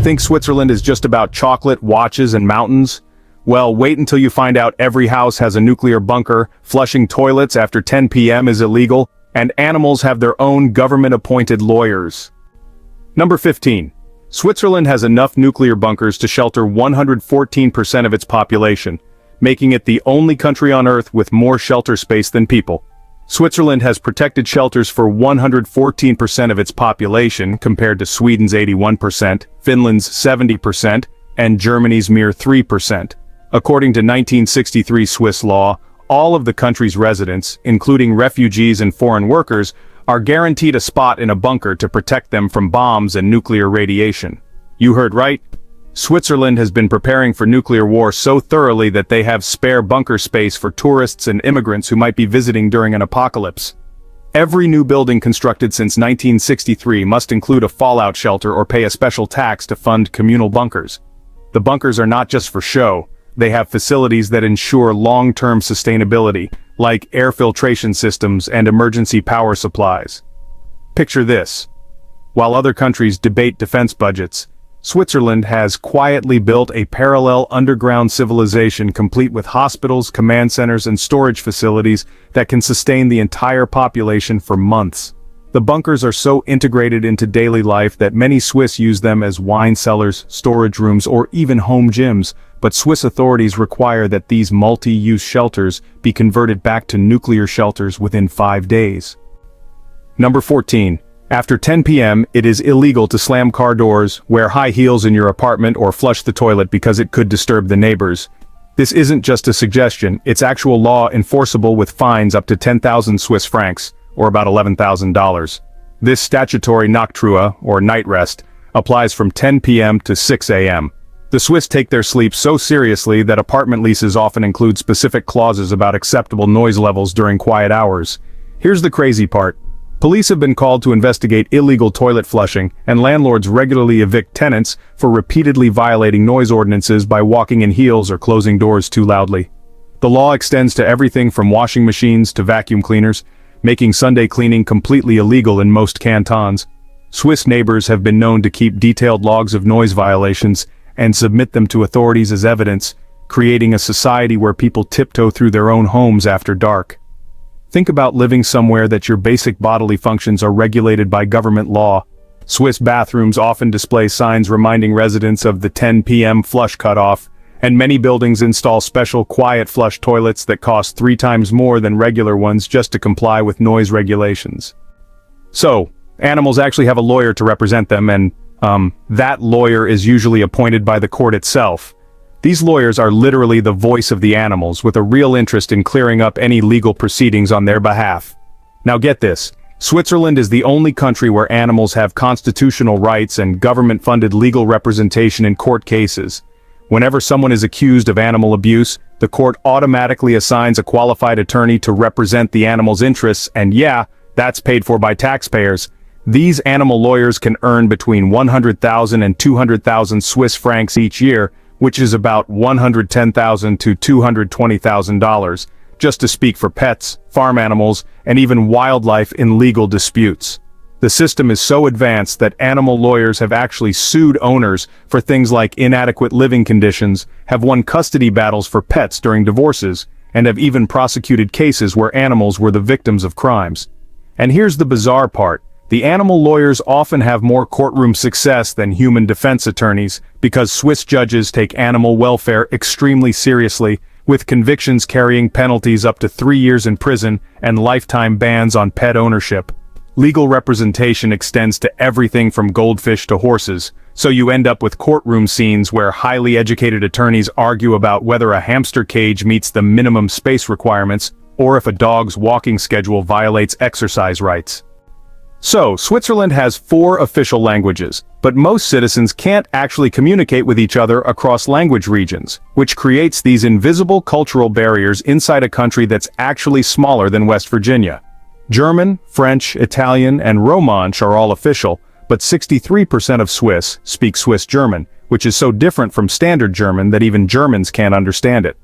Think Switzerland is just about chocolate, watches, and mountains? Well, wait until you find out every house has a nuclear bunker, flushing toilets after 10 p.m. is illegal, and animals have their own government-appointed lawyers. Number 15. Switzerland has enough nuclear bunkers to shelter 114% of its population, making it the only country on Earth with more shelter space than people. Switzerland has protected shelters for 114% of its population compared to Sweden's 81%, Finland's 70%, and Germany's mere 3%. According to 1963 Swiss law, all of the country's residents, including refugees and foreign workers, are guaranteed a spot in a bunker to protect them from bombs and nuclear radiation. You heard right. Switzerland has been preparing for nuclear war so thoroughly that they have spare bunker space for tourists and immigrants who might be visiting during an apocalypse. Every new building constructed since 1963 must include a fallout shelter or pay a special tax to fund communal bunkers. The bunkers are not just for show, they have facilities that ensure long-term sustainability, like air filtration systems and emergency power supplies. Picture this. While other countries debate defense budgets, Switzerland has quietly built a parallel underground civilization complete with hospitals, command centers, and storage facilities that can sustain the entire population for months. The bunkers are so integrated into daily life that many Swiss use them as wine cellars, storage rooms, or even home gyms, but Swiss authorities require that these multi-use shelters be converted back to nuclear shelters within 5 days. Number 14. After 10 p.m., it is illegal to slam car doors, wear high heels in your apartment, or flush the toilet because it could disturb the neighbors. This isn't just a suggestion, it's actual law enforceable with fines up to 10,000 Swiss francs, or about $11,000. This statutory Nachtruhe, or night rest, applies from 10 p.m. to 6 a.m. The Swiss take their sleep so seriously that apartment leases often include specific clauses about acceptable noise levels during quiet hours. Here's the crazy part. Police have been called to investigate illegal toilet flushing, and landlords regularly evict tenants for repeatedly violating noise ordinances by walking in heels or closing doors too loudly. The law extends to everything from washing machines to vacuum cleaners, making Sunday cleaning completely illegal in most cantons. Swiss neighbors have been known to keep detailed logs of noise violations and submit them to authorities as evidence, creating a society where people tiptoe through their own homes after dark. Think about living somewhere that your basic bodily functions are regulated by government law. Swiss bathrooms often display signs reminding residents of the 10 p.m. flush cutoff, and many buildings install special quiet flush toilets that cost 3 times more than regular ones just to comply with noise regulations. So, animals actually have a lawyer to represent them, and, that lawyer is usually appointed by the court itself. These lawyers are literally the voice of the animals, with a real interest in clearing up any legal proceedings on their behalf. Now get this, Switzerland is the only country where animals have constitutional rights and government-funded legal representation in court cases. Whenever someone is accused of animal abuse, the court automatically assigns a qualified attorney to represent the animal's interests, and yeah, that's paid for by taxpayers. These animal lawyers can earn between 100,000 and 200,000 Swiss francs each year, which is about $110,000 to $220,000, just to speak for pets, farm animals, and even wildlife in legal disputes. The system is so advanced that animal lawyers have actually sued owners for things like inadequate living conditions, have won custody battles for pets during divorces, and have even prosecuted cases where animals were the victims of crimes. And here's the bizarre part. The animal lawyers often have more courtroom success than human defense attorneys because Swiss judges take animal welfare extremely seriously, with convictions carrying penalties up to 3 years in prison and lifetime bans on pet ownership. Legal representation extends to everything from goldfish to horses, so you end up with courtroom scenes where highly educated attorneys argue about whether a hamster cage meets the minimum space requirements or if a dog's walking schedule violates exercise rights. So, Switzerland has 4 official languages, but most citizens can't actually communicate with each other across language regions, which creates these invisible cultural barriers inside a country that's actually smaller than West Virginia. German, French, Italian, and Romansh are all official, but 63% of Swiss speak Swiss German, which is so different from Standard German that even Germans can't understand it.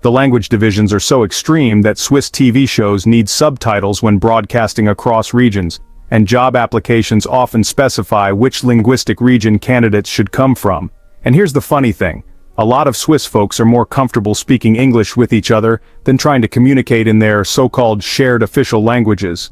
The language divisions are so extreme that Swiss TV shows need subtitles when broadcasting across regions. and job applications often specify which linguistic region candidates should come from. And here's the funny thing. A lot of Swiss folks are more comfortable speaking English with each other than trying to communicate in their so-called shared official languages.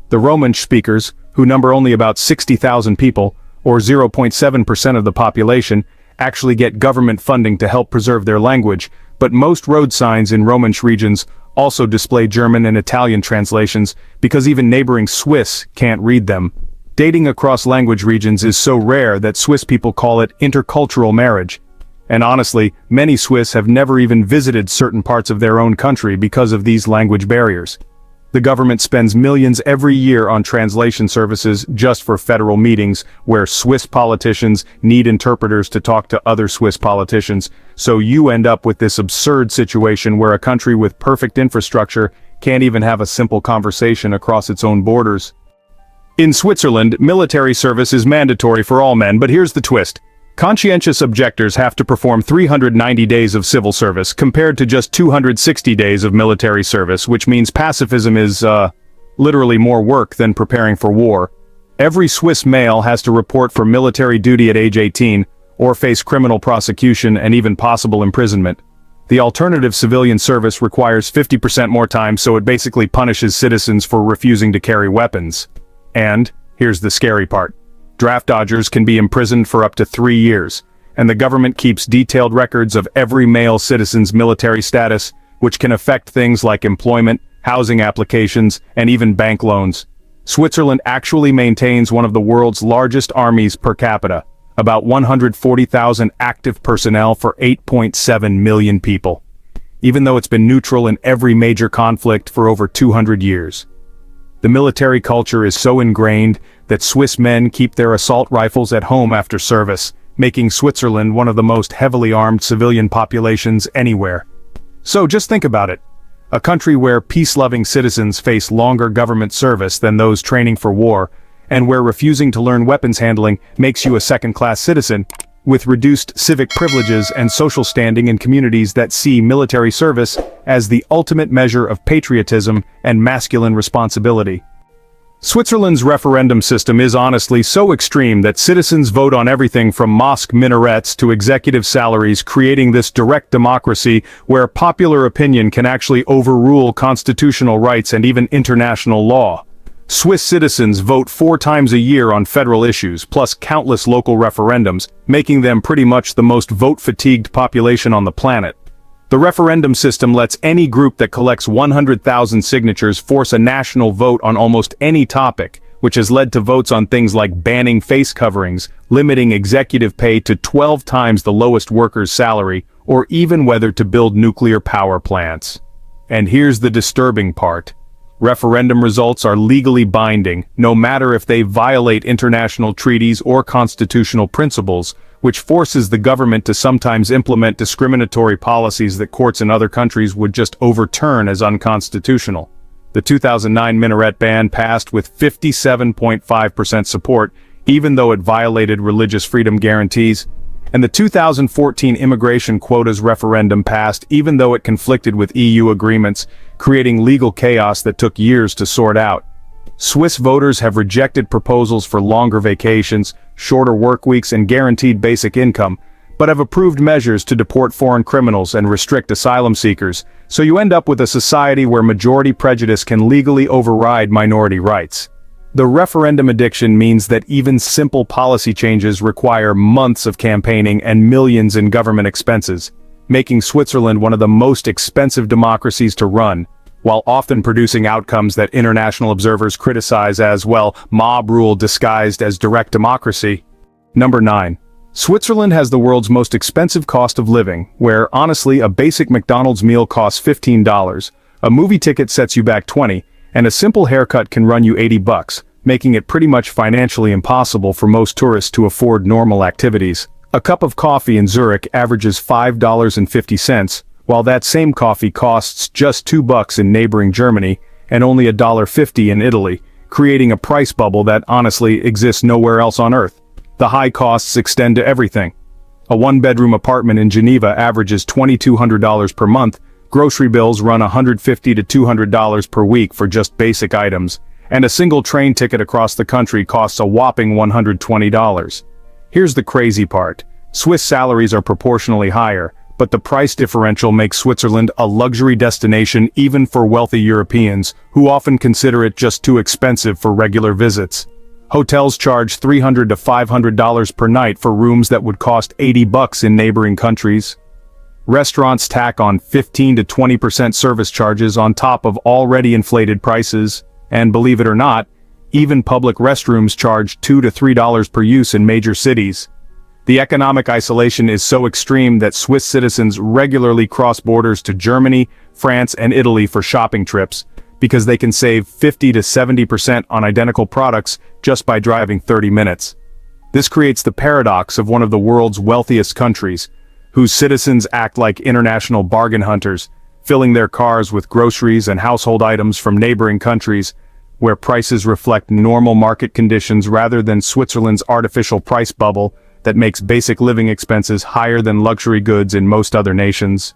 The Romansh speakers, who number only about 60,000 people, or 0.7% of the population, actually get government funding to help preserve their language, but most road signs in Romansh regions also display German and Italian translations because even neighboring Swiss can't read them. Dating across language regions is so rare that Swiss people call it intercultural marriage. And honestly, many Swiss have never even visited certain parts of their own country because of these language barriers. The government spends millions every year on translation services just for federal meetings where Swiss politicians need interpreters to talk to other Swiss politicians, so you end up with this absurd situation where a country with perfect infrastructure can't even have a simple conversation across its own borders. In Switzerland, military service is mandatory for all men, but here's the twist. Conscientious objectors have to perform 390 days of civil service compared to just 260 days of military service, which means pacifism is, literally more work than preparing for war. Every Swiss male has to report for military duty at age 18, or face criminal prosecution and even possible imprisonment. The alternative civilian service requires 50% more time, so it basically punishes citizens for refusing to carry weapons. And, here's the scary part. Draft dodgers can be imprisoned for up to 3 years, and the government keeps detailed records of every male citizen's military status, which can affect things like employment, housing applications, and even bank loans. Switzerland actually maintains one of the world's largest armies per capita, about 140,000 active personnel for 8.7 million people, even though it's been neutral in every major conflict for over 200 years. The military culture is so ingrained that Swiss men keep their assault rifles at home after service, making Switzerland one of the most heavily armed civilian populations anywhere. So just think about it. A country where peace-loving citizens face longer government service than those training for war, and where refusing to learn weapons handling makes you a second-class citizen, with reduced civic privileges and social standing in communities that see military service as the ultimate measure of patriotism and masculine responsibility. Switzerland's referendum system is honestly so extreme that citizens vote on everything from mosque minarets to executive salaries, creating this direct democracy where popular opinion can actually overrule constitutional rights and even international law. Swiss citizens vote 4 times a year on federal issues, plus countless local referendums, making them pretty much the most vote-fatigued population on the planet. The referendum system lets any group that collects 100,000 signatures force a national vote on almost any topic, which has led to votes on things like banning face coverings, limiting executive pay to 12 times the lowest worker's salary, or even whether to build nuclear power plants. And here's the disturbing part. Referendum results are legally binding, no matter if they violate international treaties or constitutional principles, which forces the government to sometimes implement discriminatory policies that courts in other countries would just overturn as unconstitutional. The 2009 minaret ban passed with 57.5% support, even though it violated religious freedom guarantees. And the 2014 immigration quotas referendum passed even though it conflicted with EU agreements, creating legal chaos that took years to sort out. Swiss voters have rejected proposals for longer vacations, shorter work weeks, and guaranteed basic income, but have approved measures to deport foreign criminals and restrict asylum seekers, so you end up with a society where majority prejudice can legally override minority rights. The referendum addiction means that even simple policy changes require months of campaigning and millions in government expenses, making Switzerland one of the most expensive democracies to run, while often producing outcomes that international observers criticize as, well, mob rule disguised as direct democracy. Number 9. Switzerland has the world's most expensive cost of living, where, honestly, a basic McDonald's meal costs $15, a movie ticket sets you back $20, and a simple haircut can run you $80, making it pretty much financially impossible for most tourists to afford normal activities. A cup of coffee in Zurich averages $5.50, while that same coffee costs just $2 in neighboring Germany, and only $1.50 in Italy, creating a price bubble that honestly exists nowhere else on Earth. The high costs extend to everything. A one-bedroom apartment in Geneva averages $2,200 per month, grocery bills run $150 to $200 per week for just basic items, and a single train ticket across the country costs a whopping $120. Here's the crazy part. Swiss salaries are proportionally higher, but the price differential makes Switzerland a luxury destination even for wealthy Europeans, who often consider it just too expensive for regular visits. Hotels charge $300 to $500 per night for rooms that would cost $80 in neighboring countries. Restaurants tack on 15 to 20% service charges on top of already inflated prices, and believe it or not, even public restrooms charge $2 to $3 per use in major cities. The economic isolation is so extreme that Swiss citizens regularly cross borders to Germany, France, and Italy for shopping trips, because they can save 50 to 70% on identical products just by driving 30 minutes. This creates the paradox of one of the world's wealthiest countries, whose citizens act like international bargain hunters, filling their cars with groceries and household items from neighboring countries, where prices reflect normal market conditions rather than Switzerland's artificial price bubble that makes basic living expenses higher than luxury goods in most other nations.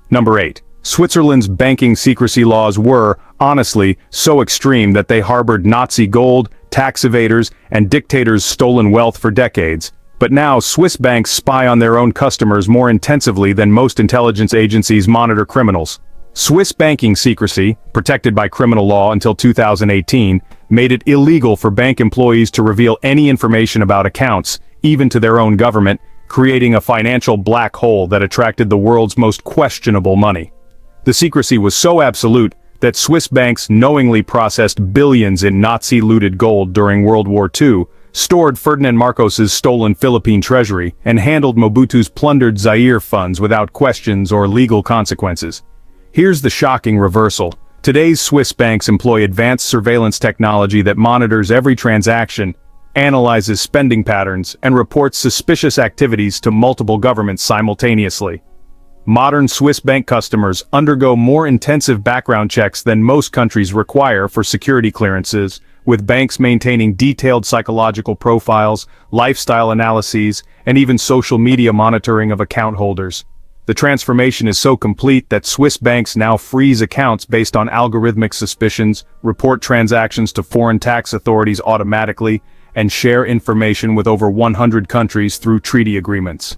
Number 8. Switzerland's banking secrecy laws were, honestly, so extreme that they harbored Nazi gold, tax evaders, and dictators' stolen wealth for decades. But now Swiss banks spy on their own customers more intensively than most intelligence agencies monitor criminals. Swiss banking secrecy, protected by criminal law until 2018, made it illegal for bank employees to reveal any information about accounts, even to their own government, creating a financial black hole that attracted the world's most questionable money. The secrecy was so absolute that Swiss banks knowingly processed billions in Nazi-looted gold during World War II, stored Ferdinand Marcos's stolen Philippine treasury, and handled Mobutu's plundered Zaire funds without questions or legal consequences. Here's the shocking reversal. Today's Swiss banks employ advanced surveillance technology that monitors every transaction, analyzes spending patterns, and reports suspicious activities to multiple governments simultaneously. Modern Swiss bank customers undergo more intensive background checks than most countries require for security clearances, with banks maintaining detailed psychological profiles, lifestyle analyses, and even social media monitoring of account holders. The transformation is so complete that Swiss banks now freeze accounts based on algorithmic suspicions, report transactions to foreign tax authorities automatically, and share information with over 100 countries through treaty agreements.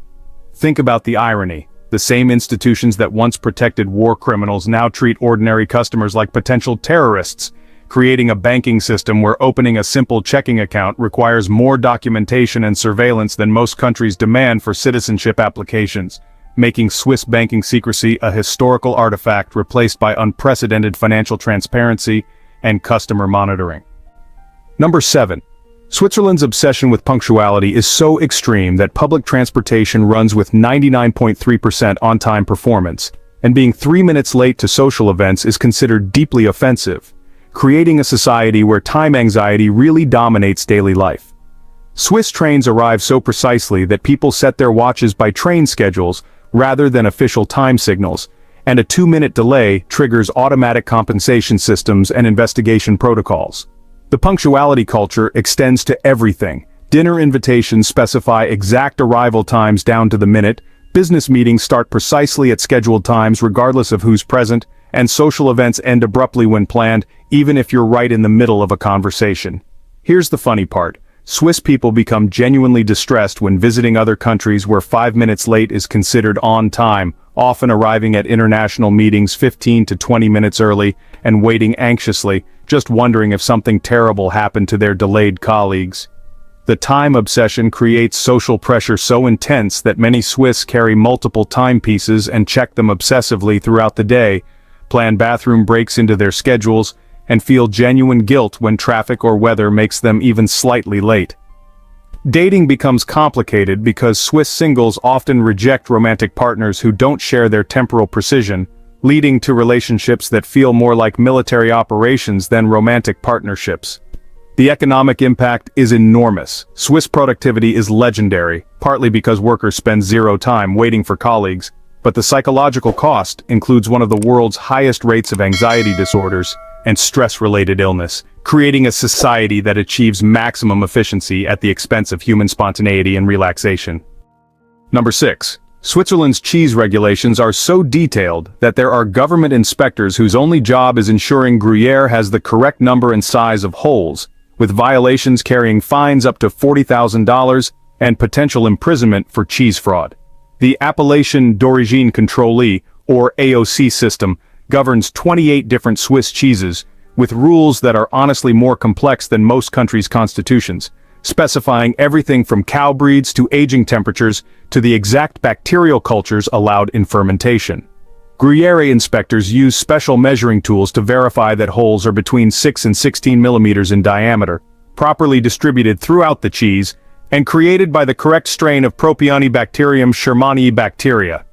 Think about the irony. The same institutions that once protected war criminals now treat ordinary customers like potential terrorists, creating a banking system where opening a simple checking account requires more documentation and surveillance than most countries demand for citizenship applications, making Swiss banking secrecy a historical artifact replaced by unprecedented financial transparency and customer monitoring. Number 7. Switzerland's obsession with punctuality is so extreme that public transportation runs with 99.3% on-time performance, and being 3 minutes late to social events is considered deeply offensive, creating a society where time anxiety really dominates daily life. Swiss trains arrive so precisely that people set their watches by train schedules rather than official time signals, and a 2-minute delay triggers automatic compensation systems and investigation protocols. The punctuality culture extends to everything. Dinner invitations specify exact arrival times down to the minute, business meetings start precisely at scheduled times regardless of who's present, and social events end abruptly when planned, even if you're right in the middle of a conversation. Here's the funny part. Swiss people become genuinely distressed when visiting other countries where 5 minutes late is considered on time, often arriving at international meetings 15 to 20 minutes early and waiting anxiously, just wondering if something terrible happened to their delayed colleagues. The time obsession creates social pressure so intense that many Swiss carry multiple timepieces and check them obsessively throughout the day, plan bathroom breaks into their schedules, and feel genuine guilt when traffic or weather makes them even slightly late. Dating becomes complicated because Swiss singles often reject romantic partners who don't share their temporal precision, leading to relationships that feel more like military operations than romantic partnerships. The economic impact is enormous. Swiss productivity is legendary, partly because workers spend zero time waiting for colleagues, but the psychological cost includes one of the world's highest rates of anxiety disorders and stress-related illness, creating a society that achieves maximum efficiency at the expense of human spontaneity and relaxation. Number 6. Switzerland's cheese regulations are so detailed that there are government inspectors whose only job is ensuring Gruyere has the correct number and size of holes, with violations carrying fines up to $40,000 and potential imprisonment for cheese fraud. The Appellation d'Origine Contrôlée, or AOC system, governs 28 different Swiss cheeses, with rules that are honestly more complex than most countries' constitutions, specifying everything from cow breeds to aging temperatures to the exact bacterial cultures allowed in fermentation. Gruyere inspectors use special measuring tools to verify that holes are between 6 and 16 millimeters in diameter, properly distributed throughout the cheese, and created by the correct strain of Propionibacterium shermanii bacteria.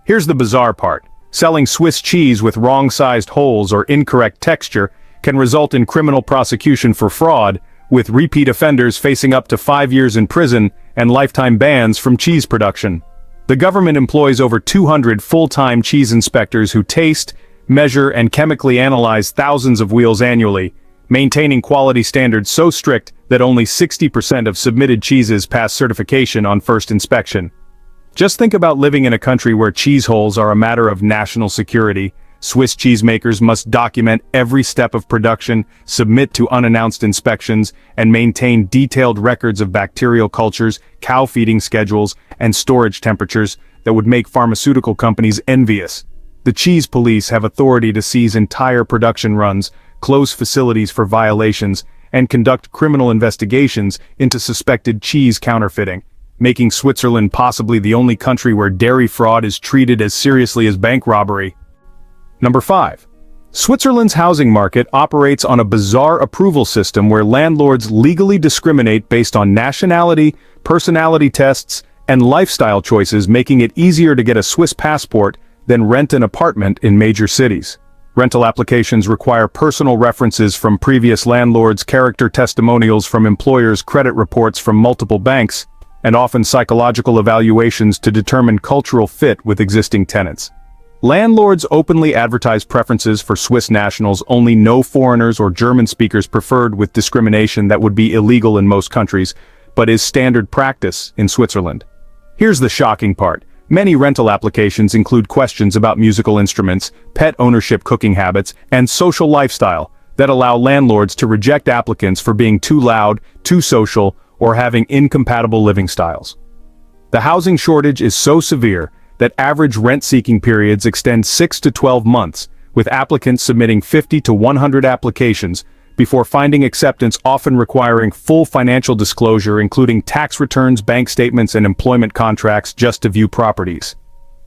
Here's the bizarre part. Selling Swiss cheese with wrong-sized holes or incorrect texture can result in criminal prosecution for fraud, with repeat offenders facing up to 5 years in prison and lifetime bans from cheese production. The government employs over 200 full-time cheese inspectors who taste, measure, and chemically analyze thousands of wheels annually, maintaining quality standards so strict that only 60% of submitted cheeses pass certification on first inspection. Just think about living in a country where cheese holes are a matter of national security. Swiss cheesemakers must document every step of production, submit to unannounced inspections, and maintain detailed records of bacterial cultures, cow feeding schedules, and storage temperatures that would make pharmaceutical companies envious. The cheese police have authority to seize entire production runs, close facilities for violations, and conduct criminal investigations into suspected cheese counterfeiting, making Switzerland possibly the only country where dairy fraud is treated as seriously as bank robbery. Number 5. Switzerland's housing market operates on a bizarre approval system where landlords legally discriminate based on nationality, personality tests, and lifestyle choices, making it easier to get a Swiss passport than rent an apartment in major cities. Rental applications require personal references from previous landlords, character testimonials from employers, credit reports from multiple banks, and often psychological evaluations to determine cultural fit with existing tenants. Landlords openly advertise preferences for Swiss nationals, only no foreigners or German speakers preferred, with discrimination that would be illegal in most countries, but is standard practice in Switzerland. Here's the shocking part. Many rental applications include questions about musical instruments, pet ownership, cooking habits, and social lifestyle that allow landlords to reject applicants for being too loud, too social, or having incompatible living styles. The housing shortage is so severe that average rent-seeking periods extend 6 to 12 months, with applicants submitting 50 to 100 applications before finding acceptance, often requiring full financial disclosure including tax returns, bank statements, and employment contracts just to view properties.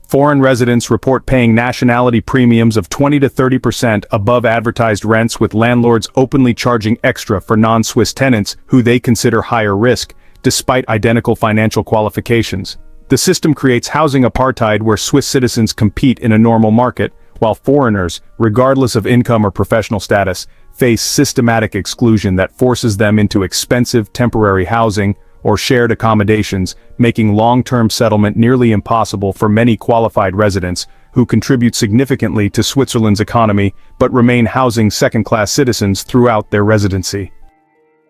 Foreign residents report paying nationality premiums of 20 to 30% above advertised rents, with landlords openly charging extra for non-Swiss tenants who they consider higher risk, despite identical financial qualifications. The system creates housing apartheid where Swiss citizens compete in a normal market, while foreigners, regardless of income or professional status, face systematic exclusion that forces them into expensive temporary housing or shared accommodations, making long-term settlement nearly impossible for many qualified residents who contribute significantly to Switzerland's economy but remain housing second-class citizens throughout their residency.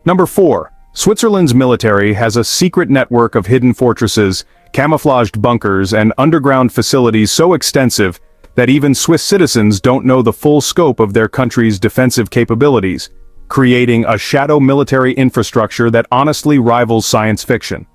Number 4. Switzerland's military has a secret network of hidden fortresses, camouflaged bunkers, and underground facilities so extensive that even Swiss citizens don't know the full scope of their country's defensive capabilities, creating a shadow military infrastructure that honestly rivals science fiction.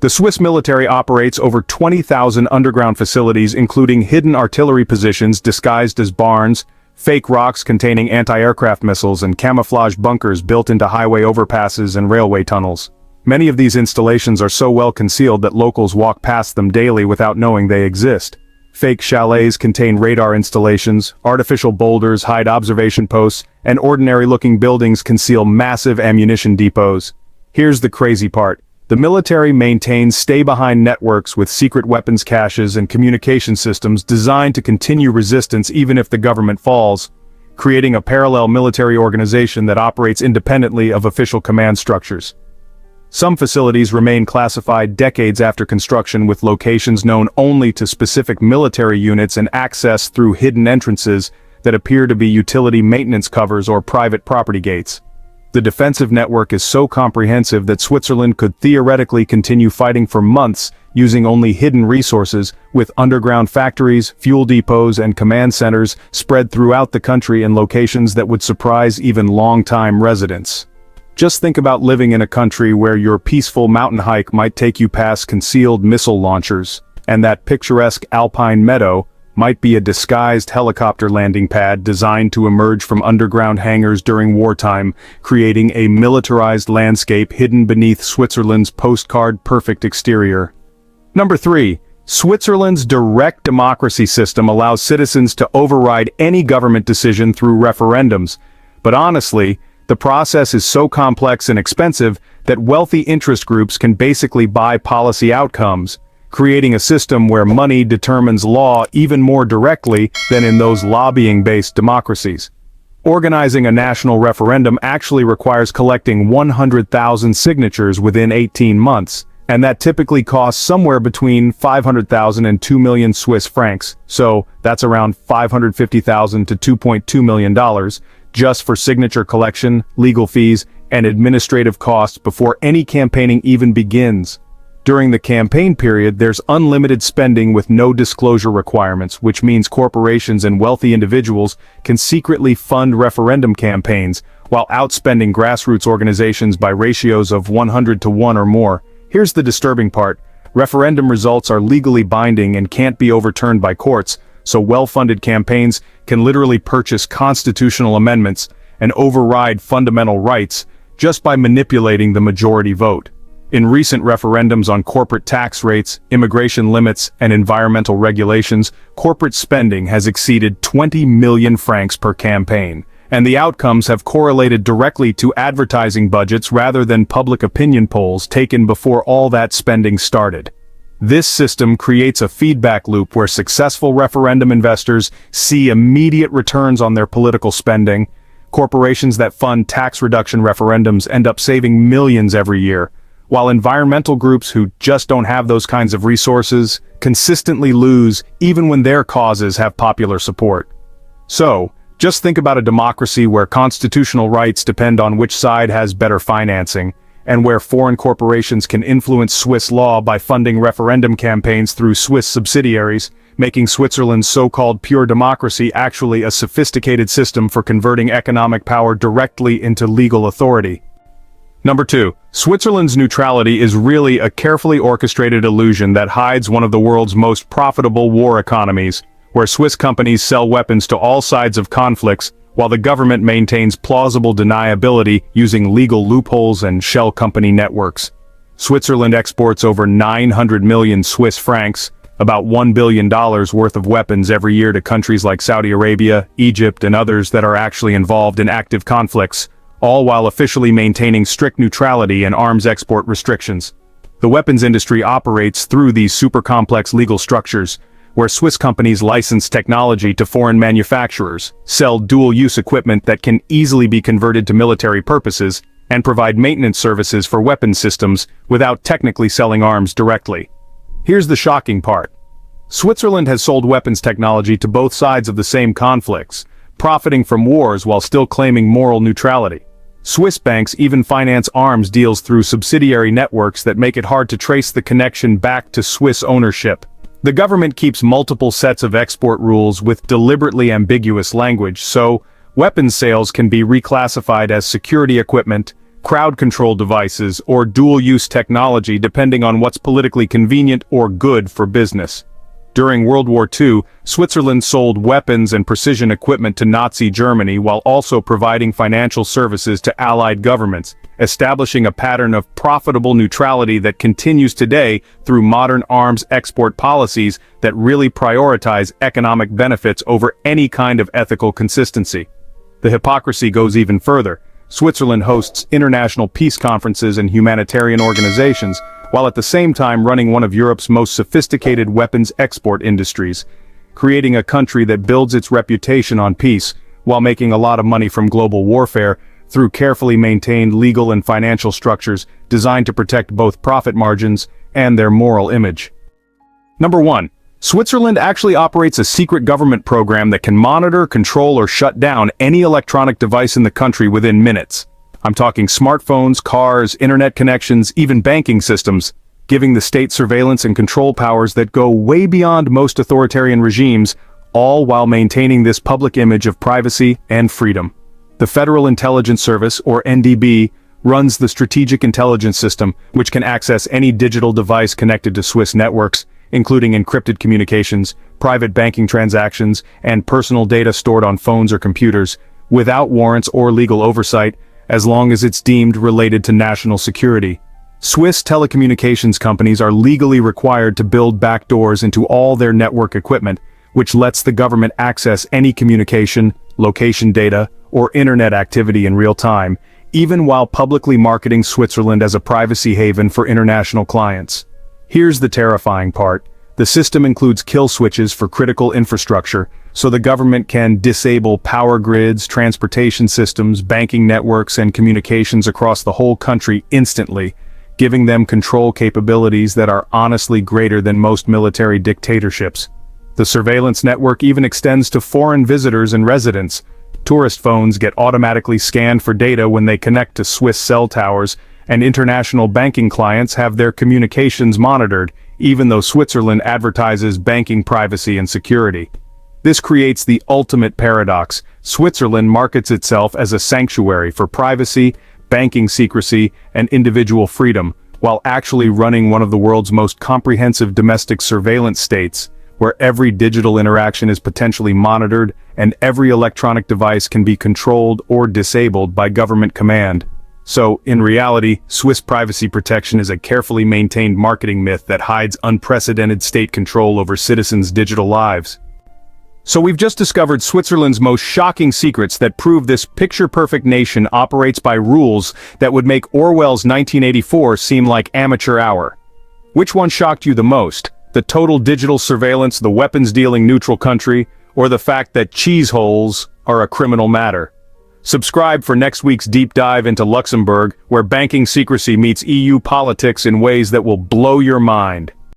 The Swiss military operates over 20,000 underground facilities, including hidden artillery positions disguised as barns, fake rocks containing anti-aircraft missiles, and camouflage bunkers built into highway overpasses and railway tunnels. Many of these installations are so well concealed that locals walk past them daily without knowing they exist. Fake chalets contain radar installations, artificial boulders hide observation posts, and ordinary-looking buildings conceal massive ammunition depots. Here's the crazy part. The military maintains stay-behind networks with secret weapons caches and communication systems designed to continue resistance even if the government falls, creating a parallel military organization that operates independently of official command structures. Some facilities remain classified decades after construction, with locations known only to specific military units and access through hidden entrances that appear to be utility maintenance covers or private property gates. The defensive network is so comprehensive that Switzerland could theoretically continue fighting for months using only hidden resources, with underground factories, fuel depots, and command centers spread throughout the country in locations that would surprise even long-time residents. Just think about living in a country where your peaceful mountain hike might take you past concealed missile launchers, and that picturesque alpine meadow might be a disguised helicopter landing pad designed to emerge from underground hangars during wartime, creating a militarized landscape hidden beneath Switzerland's postcard-perfect exterior. Number 3. Switzerland's direct democracy system allows citizens to override any government decision through referendums. But honestly, the process is so complex and expensive that wealthy interest groups can basically buy policy outcomes, creating a system where money determines law even more directly than in those lobbying-based democracies. Organizing a national referendum actually requires collecting 100,000 signatures within 18 months, and that typically costs somewhere between 500,000 and 2 million Swiss francs, so that's around $550,000 to $2.2 million, just for signature collection, legal fees, and administrative costs before any campaigning even begins. During the campaign period, there's unlimited spending with no disclosure requirements, which means corporations and wealthy individuals can secretly fund referendum campaigns, while outspending grassroots organizations by ratios of 100 to 1 or more. Here's the disturbing part. Referendum results are legally binding and can't be overturned by courts, so well-funded campaigns can literally purchase constitutional amendments and override fundamental rights just by manipulating the majority vote. In recent referendums on corporate tax rates, immigration limits, and environmental regulations, corporate spending has exceeded 20 million francs per campaign, and the outcomes have correlated directly to advertising budgets rather than public opinion polls taken before all that spending started. This system creates a feedback loop where successful referendum investors see immediate returns on their political spending. Corporations that fund tax reduction referendums end up saving millions every year, while environmental groups who just don't have those kinds of resources consistently lose even when their causes have popular support. So, just think about a democracy where constitutional rights depend on which side has better financing, and where foreign corporations can influence Swiss law by funding referendum campaigns through Swiss subsidiaries, making Switzerland's so-called pure democracy actually a sophisticated system for converting economic power directly into legal authority. Number 2. Switzerland's neutrality is really a carefully orchestrated illusion that hides one of the world's most profitable war economies, where Swiss companies sell weapons to all sides of conflicts, while the government maintains plausible deniability using legal loopholes and shell company networks. Switzerland exports over 900 million Swiss francs, about $1 billion worth of weapons every year to countries like Saudi Arabia, Egypt, and others that are actually involved in active conflicts, all while officially maintaining strict neutrality and arms export restrictions. The weapons industry operates through these super-complex legal structures, where Swiss companies license technology to foreign manufacturers, sell dual-use equipment that can easily be converted to military purposes, and provide maintenance services for weapons systems without technically selling arms directly. Here's the shocking part. Switzerland has sold weapons technology to both sides of the same conflicts, profiting from wars while still claiming moral neutrality. Swiss banks even finance arms deals through subsidiary networks that make it hard to trace the connection back to Swiss ownership. The government keeps multiple sets of export rules with deliberately ambiguous language, so weapons sales can be reclassified as security equipment, crowd control devices, or dual-use technology depending on what's politically convenient or good for business. During World War II, Switzerland sold weapons and precision equipment to Nazi Germany while also providing financial services to Allied governments, establishing a pattern of profitable neutrality that continues today through modern arms export policies that really prioritize economic benefits over any kind of ethical consistency. The hypocrisy goes even further. Switzerland hosts international peace conferences and humanitarian organizations, while at the same time running one of Europe's most sophisticated weapons export industries, creating a country that builds its reputation on peace, while making a lot of money from global warfare, through carefully maintained legal and financial structures designed to protect both profit margins and their moral image. Number 1. Switzerland actually operates a secret government program that can monitor, control, or shut down any electronic device in the country within minutes. I'm talking smartphones, cars, internet connections, even banking systems. giving the state surveillance and control powers that go way beyond most authoritarian regimes, all while maintaining this public image of privacy and freedom. The Federal Intelligence Service, or NDB, runs the Strategic Intelligence System, which can access any digital device connected to Swiss networks, including encrypted communications, private banking transactions, and personal data stored on phones or computers, without warrants or legal oversight, as long as it's deemed related to national security. Swiss telecommunications companies are legally required to build backdoors into all their network equipment, which lets the government access any communication, location data, or internet activity in real time, even while publicly marketing Switzerland as a privacy haven for international clients. Here's the terrifying part. The system includes kill switches for critical infrastructure, so the government can disable power grids, transportation systems, banking networks, and communications across the whole country instantly, giving them control capabilities that are honestly greater than most military dictatorships. The surveillance network even extends to foreign visitors and residents. Tourist phones get automatically scanned for data when they connect to Swiss cell towers, and international banking clients have their communications monitored, even though Switzerland advertises banking privacy and security. This creates the ultimate paradox. Switzerland markets itself as a sanctuary for privacy, banking secrecy, and individual freedom, while actually running one of the world's most comprehensive domestic surveillance states, where every digital interaction is potentially monitored and every electronic device can be controlled or disabled by government command. So, in reality, Swiss privacy protection is a carefully maintained marketing myth that hides unprecedented state control over citizens' digital lives. So we've just discovered Switzerland's most shocking secrets that prove this picture-perfect nation operates by rules that would make Orwell's 1984 seem like amateur hour. Which one shocked you the most? The total digital surveillance, the weapons-dealing neutral country, or the fact that cheese holes are a criminal matter? Subscribe for next week's deep dive into Luxembourg, where banking secrecy meets EU politics in ways that will blow your mind.